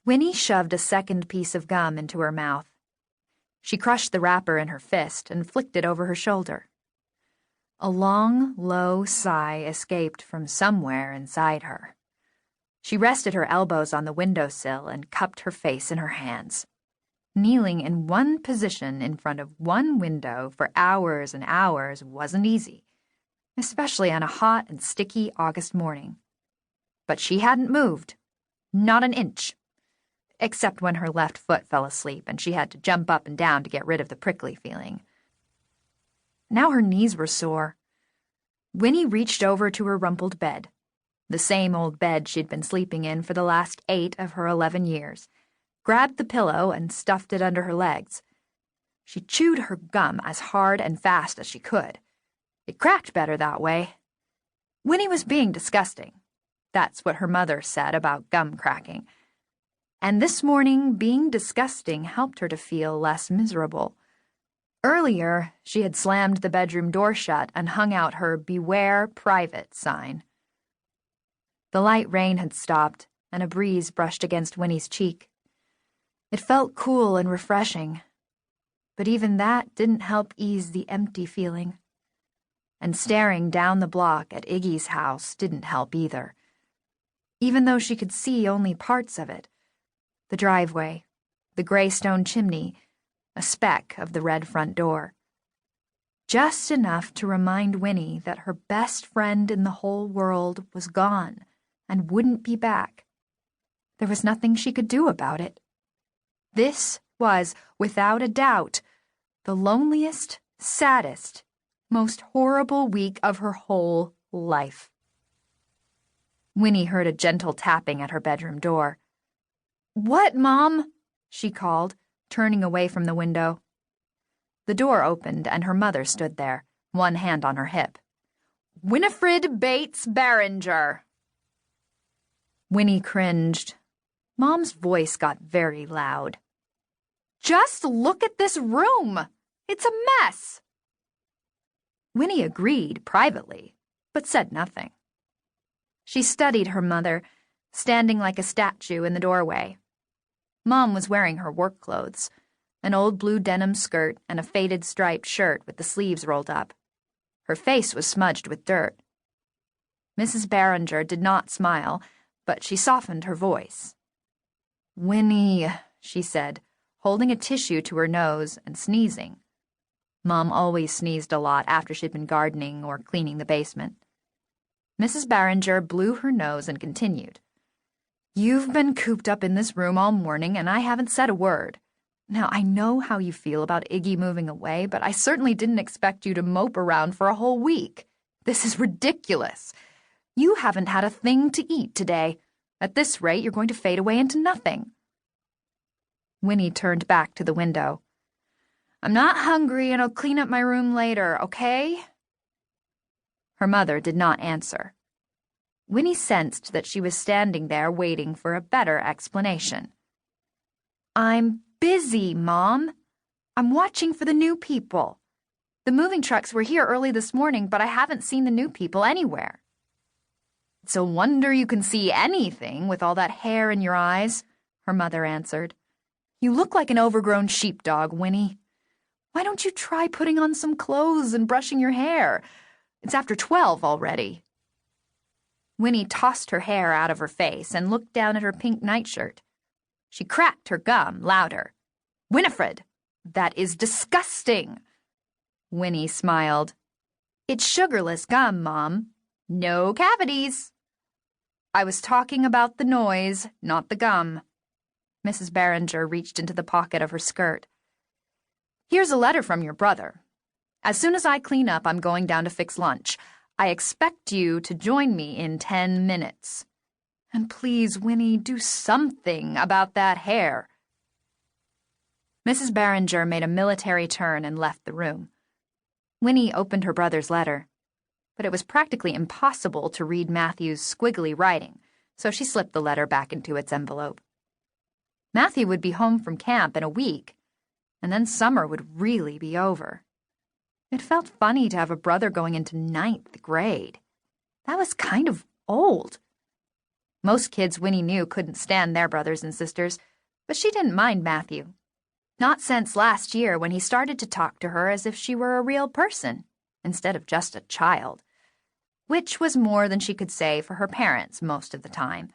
Winnie shoved a second piece of gum into her mouth. She crushed the wrapper in her fist and flicked it over her shoulder. A long, low sigh escaped from somewhere inside her. She rested her elbows on the windowsill and cupped her face in her hands. Kneeling in one position in front of one window for hours and hours wasn't easy, especially on a hot and sticky August morning. But she hadn't moved, not an inch, except when her left foot fell asleep and she had to jump up and down to get rid of the prickly feeling. Now her knees were sore. Winnie reached over to her rumpled bed, the same old bed she'd been sleeping in for the last 8 of her 11 years, grabbed the pillow and stuffed it under her legs. She chewed her gum as hard and fast as she could. It cracked better that way. Winnie was being disgusting. That's what her mother said about gum cracking. And this morning, being disgusting helped her to feel less miserable. Earlier, she had slammed the bedroom door shut and hung out her "Beware Private" sign. The light rain had stopped, and a breeze brushed against Winnie's cheek. It felt cool and refreshing, but even that didn't help ease the empty feeling. And staring down the block at Iggie's house didn't help either, even though she could see only parts of it. The driveway, the gray stone chimney, a speck of the red front door. Just enough to remind Winnie that her best friend in the whole world was gone and wouldn't be back. There was nothing she could do about it. This was, without a doubt, the loneliest, saddest, most horrible week of her whole life. Winnie heard a gentle tapping at her bedroom door. "What, Mom?" she called, turning away from the window. The door opened and her mother stood there, one hand on her hip. "Winifred Bates Barringer." Winnie cringed. Mom's voice got very loud. "Just look at this room! It's a mess!" Winnie agreed privately, but said nothing. She studied her mother, standing like a statue in the doorway. Mom was wearing her work clothes, an old blue denim skirt and a faded striped shirt with the sleeves rolled up. Her face was smudged with dirt. Mrs. Barringer did not smile, but she softened her voice. "Winnie," she said, holding a tissue to her nose and sneezing. Mom always sneezed a lot after she'd been gardening or cleaning the basement. Mrs. Barringer blew her nose and continued. "You've been cooped up in this room all morning, and I haven't said a word. Now, I know how you feel about Iggie moving away, but I certainly didn't expect you to mope around for a whole week. This is ridiculous. You haven't had a thing to eat today. At this rate, you're going to fade away into nothing." Winnie turned back to the window. "I'm not hungry, and I'll clean up my room later, okay?" Her mother did not answer. Winnie sensed that she was standing there waiting for a better explanation. "I'm busy, Mom. I'm watching for the new people. The moving trucks were here early this morning, but I haven't seen the new people anywhere." "It's a wonder you can see anything with all that hair in your eyes," her mother answered. "You look like an overgrown sheepdog, Winnie. Why don't you try putting on some clothes and brushing your hair? It's after 12 already." Winnie tossed her hair out of her face and looked down at her pink nightshirt. She cracked her gum louder. "Winifred, that is disgusting." Winnie smiled. "It's sugarless gum, Mom. No cavities." "I was talking about the noise, not the gum." Mrs. Barringer reached into the pocket of her skirt. "Here's a letter from your brother. As soon as I clean up, I'm going down to fix lunch. I expect you to join me in 10 minutes. And please, Winnie, do something about that hair." Mrs. Barringer made a military turn and left the room. Winnie opened her brother's letter, but it was practically impossible to read Matthew's squiggly writing, so she slipped the letter back into its envelope. Matthew would be home from camp in a week, and then summer would really be over. It felt funny to have a brother going into 9th grade. That was kind of old. Most kids Winnie knew couldn't stand their brothers and sisters, but she didn't mind Matthew. Not since last year when he started to talk to her as if she were a real person, instead of just a child, which was more than she could say for her parents most of the time.